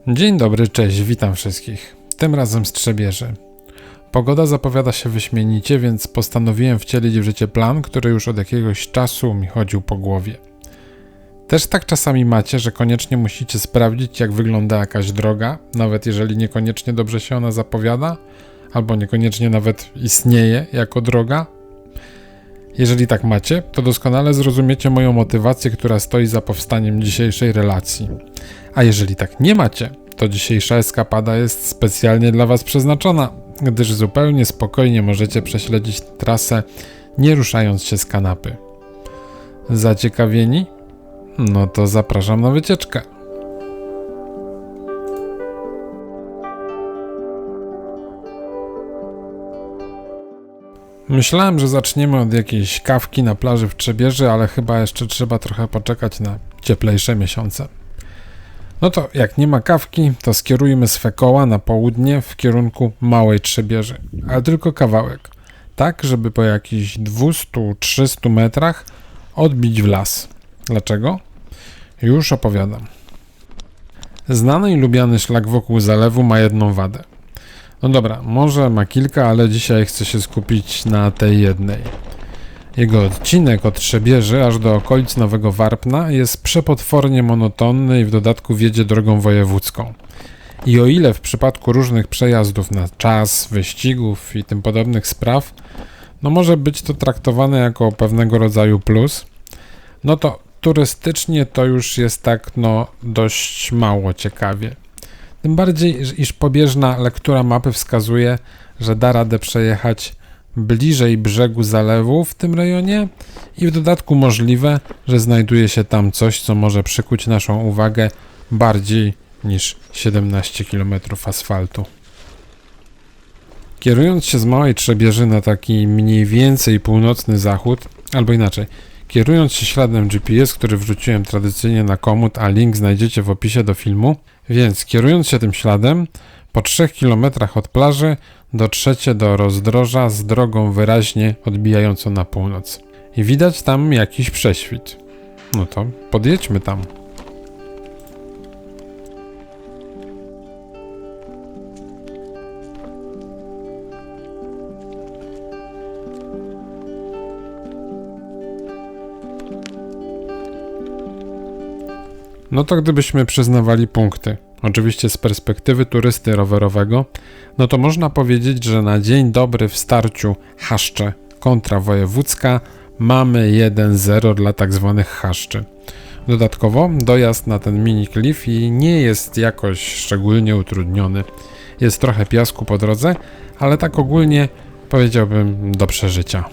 Dzień dobry, cześć, witam wszystkich. Tym razem z Trzebieży. Pogoda zapowiada się wyśmienicie, więc postanowiłem wcielić w życie plan, który już od jakiegoś czasu mi chodził po głowie. Też tak czasami macie, że koniecznie musicie sprawdzić, jak wygląda jakaś droga, nawet jeżeli niekoniecznie dobrze się ona zapowiada, albo niekoniecznie nawet istnieje jako droga? Jeżeli tak macie, to doskonale zrozumiecie moją motywację, która stoi za powstaniem dzisiejszej relacji. A jeżeli tak nie macie, to dzisiejsza eskapada jest specjalnie dla Was przeznaczona, gdyż zupełnie spokojnie możecie prześledzić trasę, nie ruszając się z kanapy. Zaciekawieni? No to zapraszam na wycieczkę. Myślałem, że zaczniemy od jakiejś kawki na plaży w Trzebieży, ale chyba jeszcze trzeba trochę poczekać na cieplejsze miesiące. No to jak nie ma kawki, to skierujmy swe koła na południe w kierunku Małej Trzebieży, ale tylko kawałek, tak żeby po jakichś 200-300 metrach odbić w las. Dlaczego? Już opowiadam. Znany i lubiany szlak wokół zalewu ma jedną wadę. No dobra, może ma kilka, ale dzisiaj chcę się skupić na tej jednej. Jego odcinek od Trzebieży aż do okolic Nowego Warpna jest przepotwornie monotonny i w dodatku wiedzie drogą wojewódzką. I o ile w przypadku różnych przejazdów na czas, wyścigów i tym podobnych spraw, no może być to traktowane jako pewnego rodzaju plus, no to turystycznie to już jest tak dość mało ciekawie. Tym bardziej, iż pobieżna lektura mapy wskazuje, że da radę przejechać bliżej brzegu zalewu w tym rejonie i w dodatku możliwe, że znajduje się tam coś, co może przykuć naszą uwagę bardziej niż 17 km asfaltu. Kierując się z Małej Trzebieży na taki mniej więcej północny zachód, albo inaczej, kierując się śladem GPS, który wrzuciłem tradycyjnie na komód, a link znajdziecie w opisie do filmu, więc kierując się tym śladem, po 3 km od plaży dotrzecie do rozdroża z drogą wyraźnie odbijającą na północ. I widać tam jakiś prześwit. No to podjedźmy tam. No to gdybyśmy przyznawali punkty, oczywiście z perspektywy turysty rowerowego, no to można powiedzieć, że na dzień dobry w starciu Chaszcze kontra Wojewódzka mamy 1-0 dla tak zwanych Chaszczy. Dodatkowo dojazd na ten mini klif i nie jest jakoś szczególnie utrudniony. Jest trochę piasku po drodze, ale tak ogólnie powiedziałbym do przeżycia.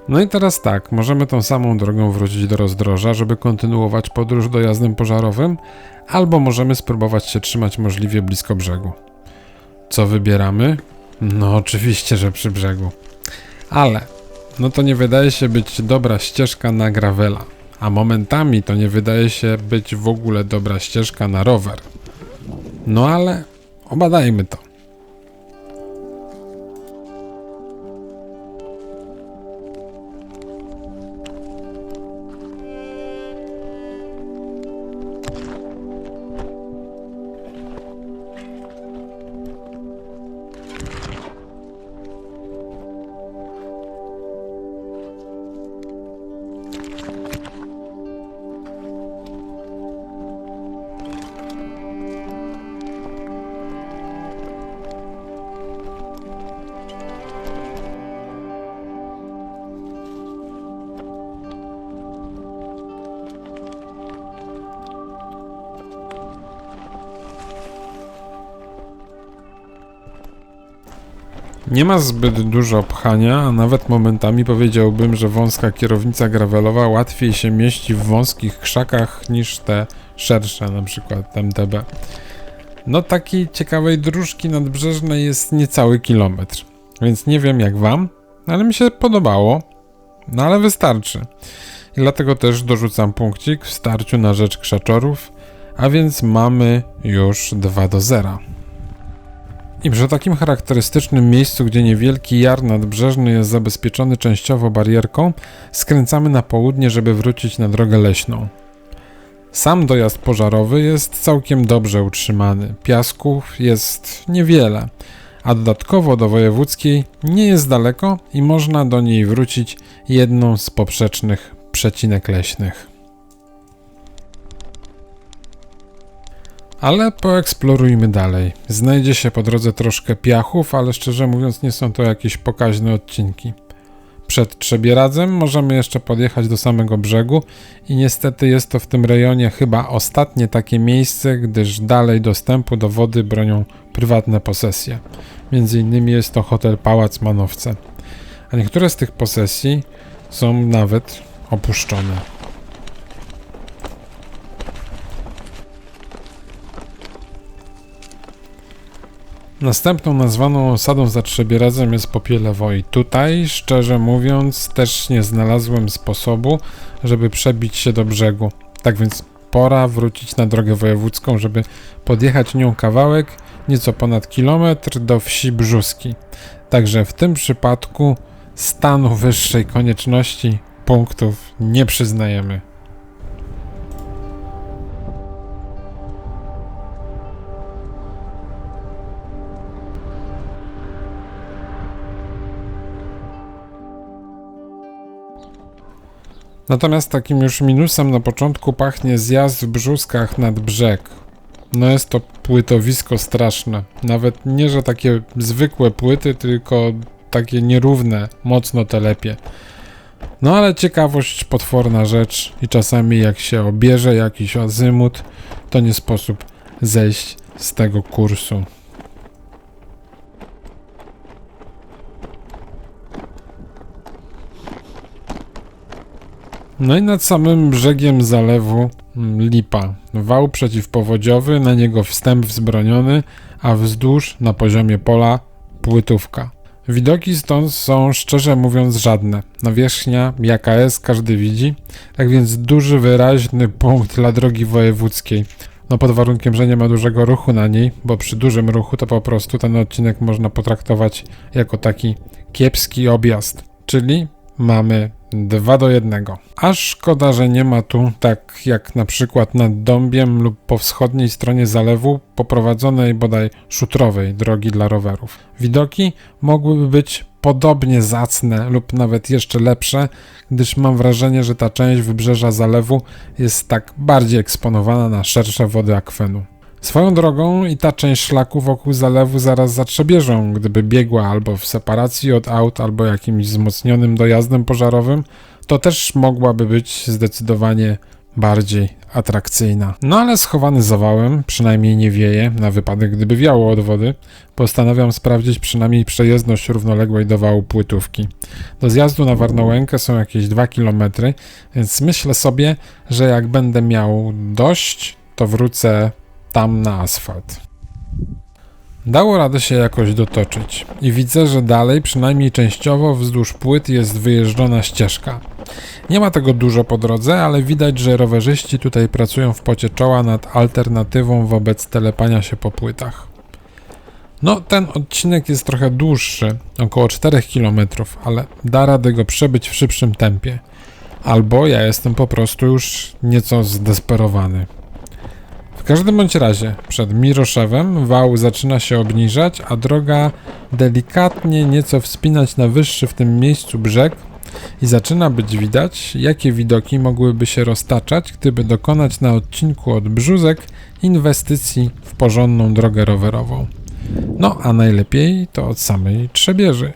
No i teraz tak, możemy tą samą drogą wrócić do rozdroża, żeby kontynuować podróż dojazdem pożarowym, albo możemy spróbować się trzymać możliwie blisko brzegu. Co wybieramy? No oczywiście, że przy brzegu. Ale, no to nie wydaje się być dobra ścieżka na gravela, a momentami to nie wydaje się być w ogóle dobra ścieżka na rower. No ale obadajmy to. Nie ma zbyt dużo pchania, a nawet momentami powiedziałbym, że wąska kierownica gravelowa łatwiej się mieści w wąskich krzakach niż te szersze, na przykład MTB. No takiej ciekawej dróżki nadbrzeżnej jest niecały kilometr, więc nie wiem jak wam, ale mi się podobało, no ale wystarczy. I dlatego też dorzucam punkcik w starciu na rzecz krzaczorów, a więc mamy już 2-0. I przy takim charakterystycznym miejscu, gdzie niewielki jar nadbrzeżny jest zabezpieczony częściowo barierką, skręcamy na południe, żeby wrócić na drogę leśną. Sam dojazd pożarowy jest całkiem dobrze utrzymany, piasków jest niewiele, a dodatkowo do wojewódzkiej nie jest daleko i można do niej wrócić jedną z poprzecznych przecinek leśnych. Ale poeksplorujmy dalej. Znajdzie się po drodze troszkę piachów, ale szczerze mówiąc nie są to jakieś pokaźne odcinki. Przed Trzebieradzem możemy jeszcze podjechać do samego brzegu i niestety jest to w tym rejonie chyba ostatnie takie miejsce, gdyż dalej dostępu do wody bronią prywatne posesje. Między innymi jest to hotel Pałac Manowce. A niektóre z tych posesji są nawet opuszczone. Następną nazwaną osadą za Trzebieradzem jest Popielewo i tutaj, szczerze mówiąc, też nie znalazłem sposobu, żeby przebić się do brzegu. Tak więc pora wrócić na drogę wojewódzką, żeby podjechać nią kawałek, nieco ponad kilometr do wsi Brzuski. Także w tym przypadku stanu wyższej konieczności punktów nie przyznajemy. Natomiast takim już minusem na początku pachnie zjazd w Brzuskach nad brzeg. No jest to płytowisko straszne. Nawet nie, że takie zwykłe płyty, tylko takie nierówne, mocno telepie. No ale ciekawość potworna rzecz i czasami jak się obierze jakiś azymut, to nie sposób zejść z tego kursu. No i nad samym brzegiem zalewu lipa. Wał przeciwpowodziowy, na niego wstęp wzbroniony, a wzdłuż na poziomie pola płytówka. Widoki stąd są szczerze mówiąc żadne. Nawierzchnia jaka jest, każdy widzi. Tak więc duży, wyraźny punkt dla drogi wojewódzkiej. No pod warunkiem, że nie ma dużego ruchu na niej, bo przy dużym ruchu to po prostu ten odcinek można potraktować jako taki kiepski objazd. Czyli mamy 2-1. Aż szkoda, że nie ma tu, tak jak na przykład nad Dąbiem lub po wschodniej stronie zalewu, poprowadzonej bodaj szutrowej drogi dla rowerów. Widoki mogłyby być podobnie zacne lub nawet jeszcze lepsze, gdyż mam wrażenie, że ta część wybrzeża zalewu jest tak bardziej eksponowana na szersze wody akwenu. Swoją drogą i ta część szlaku wokół zalewu zaraz za Trzebieżą, gdyby biegła albo w separacji od aut, albo jakimś wzmocnionym dojazdem pożarowym, to też mogłaby być zdecydowanie bardziej atrakcyjna. No ale schowany zawałem, przynajmniej nie wieje, na wypadek gdyby wiało od wody, postanawiam sprawdzić przynajmniej przejezdność równoległej do wału płytówki. Do zjazdu na Warnołękę są jakieś 2 km, więc myślę sobie, że jak będę miał dość, to wrócę tam na asfalt. Dało radę się jakoś dotoczyć i widzę, że dalej, przynajmniej częściowo wzdłuż płyt jest wyjeżdżona ścieżka. Nie ma tego dużo po drodze, ale widać, że rowerzyści tutaj pracują w pocie czoła nad alternatywą wobec telepania się po płytach. No, ten odcinek jest trochę dłuższy, około 4 km, ale da radę go przebyć w szybszym tempie. Albo ja jestem po prostu już nieco zdesperowany. W każdym bądź razie, przed Miroszewem wał zaczyna się obniżać, a droga delikatnie nieco wspinać na wyższy w tym miejscu brzeg i zaczyna być widać, jakie widoki mogłyby się roztaczać, gdyby dokonać na odcinku od Brzózek inwestycji w porządną drogę rowerową. No, a najlepiej to od samej Trzebieży.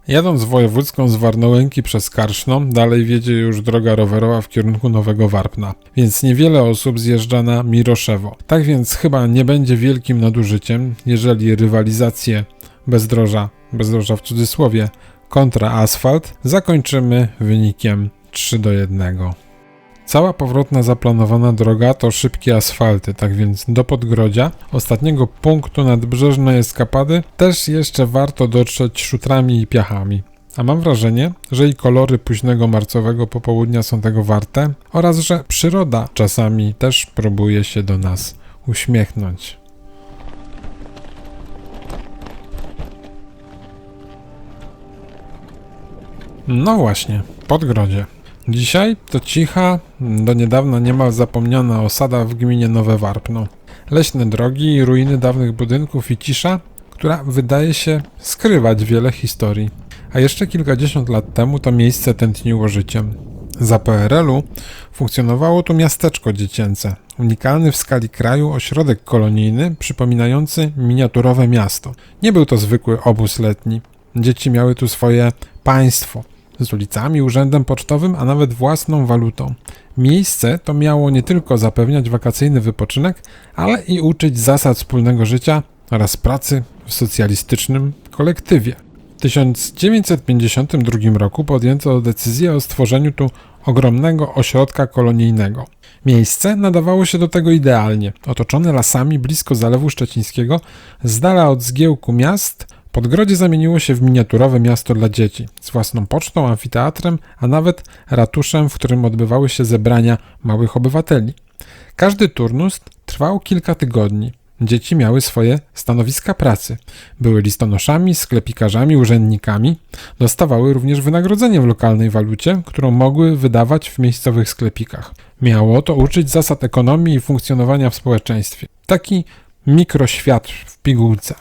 Jadąc wojewódzką z Warnołęki przez Karszno, dalej wiedzie już droga rowerowa w kierunku Nowego Warpna, więc niewiele osób zjeżdża na Miroszewo. Tak więc chyba nie będzie wielkim nadużyciem, jeżeli rywalizację bezdroża w cudzysłowie, kontra asfalt zakończymy wynikiem 3-1. Cała powrotna zaplanowana droga to szybkie asfalty, tak więc do Podgrodzia, ostatniego punktu nadbrzeżnej eskapady, też jeszcze warto dotrzeć szutrami i piachami. A mam wrażenie, że i kolory późnego marcowego popołudnia są tego warte oraz, że przyroda czasami też próbuje się do nas uśmiechnąć. No właśnie, Podgrodzie. Dzisiaj to cicha, do niedawna niemal zapomniana osada w gminie Nowe Warpno. Leśne drogi, ruiny dawnych budynków i cisza, która wydaje się skrywać wiele historii. A jeszcze kilkadziesiąt lat temu to miejsce tętniło życiem. Za PRL-u funkcjonowało tu miasteczko dziecięce, unikalny w skali kraju ośrodek kolonijny przypominający miniaturowe miasto. Nie był to zwykły obóz letni. Dzieci miały tu swoje państwo. Z ulicami, urzędem pocztowym, a nawet własną walutą. Miejsce to miało nie tylko zapewniać wakacyjny wypoczynek, ale i uczyć zasad wspólnego życia oraz pracy w socjalistycznym kolektywie. W 1952 roku podjęto decyzję o stworzeniu tu ogromnego ośrodka kolonijnego. Miejsce nadawało się do tego idealnie, otoczone lasami blisko Zalewu Szczecińskiego, z dala od zgiełku miast. Podgrodzie zamieniło się w miniaturowe miasto dla dzieci, z własną pocztą, amfiteatrem, a nawet ratuszem, w którym odbywały się zebrania małych obywateli. Każdy turnus trwał kilka tygodni. Dzieci miały swoje stanowiska pracy. Były listonoszami, sklepikarzami, urzędnikami. Dostawały również wynagrodzenie w lokalnej walucie, którą mogły wydawać w miejscowych sklepikach. Miało to uczyć zasad ekonomii i funkcjonowania w społeczeństwie. Taki mikroświat w pigułce.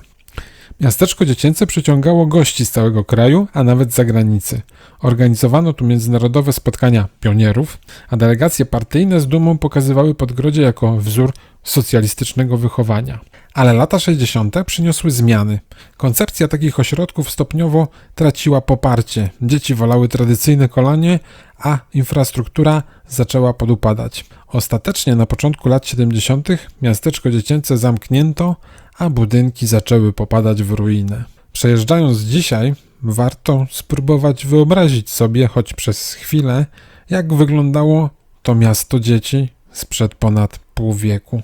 Miasteczko dziecięce przyciągało gości z całego kraju, a nawet z zagranicy. Organizowano tu międzynarodowe spotkania pionierów, a delegacje partyjne z dumą pokazywały Podgrodzie jako wzór socjalistycznego wychowania. Ale lata 60. przyniosły zmiany. Koncepcja takich ośrodków stopniowo traciła poparcie. Dzieci wolały tradycyjne kolonie, a infrastruktura zaczęła podupadać. Ostatecznie na początku lat 70. miasteczko dziecięce zamknięto, a budynki zaczęły popadać w ruinę. Przejeżdżając dzisiaj, warto spróbować wyobrazić sobie, choć przez chwilę, jak wyglądało to miasto dzieci sprzed ponad pół wieku.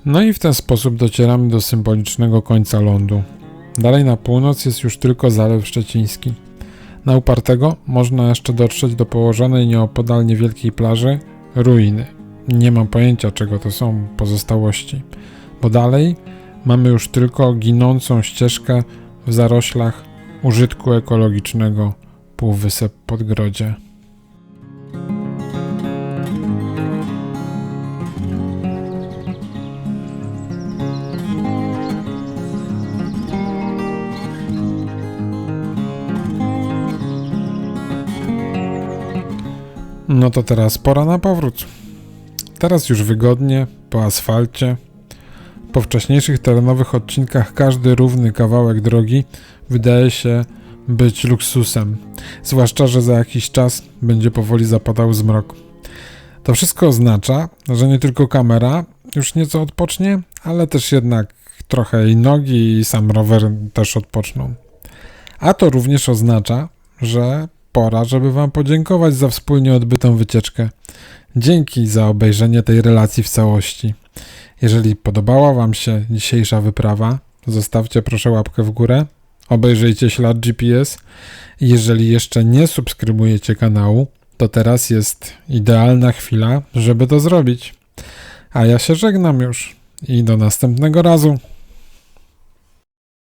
No i w ten sposób docieramy do symbolicznego końca lądu. Dalej na północ jest już tylko Zalew Szczeciński. Na upartego można jeszcze dotrzeć do położonej nieopodal niewielkiej plaży ruiny. Nie mam pojęcia, czego to są pozostałości, bo dalej mamy już tylko ginącą ścieżkę w zaroślach użytku ekologicznego Półwysep Podgrodzie. No to teraz pora na powrót. Teraz już wygodnie, po asfalcie. Po wcześniejszych terenowych odcinkach każdy równy kawałek drogi wydaje się być luksusem. Zwłaszcza, że za jakiś czas będzie powoli zapadał zmrok. To wszystko oznacza, że nie tylko kamera już nieco odpocznie, ale też jednak trochę i nogi i sam rower też odpoczną. A to również oznacza, że pora, żeby Wam podziękować za wspólnie odbytą wycieczkę. Dzięki za obejrzenie tej relacji w całości. Jeżeli podobała Wam się dzisiejsza wyprawa, zostawcie proszę łapkę w górę, obejrzyjcie ślad GPS. Jeżeli jeszcze nie subskrybujecie kanału, to teraz jest idealna chwila, żeby to zrobić. A ja się żegnam już i do następnego razu.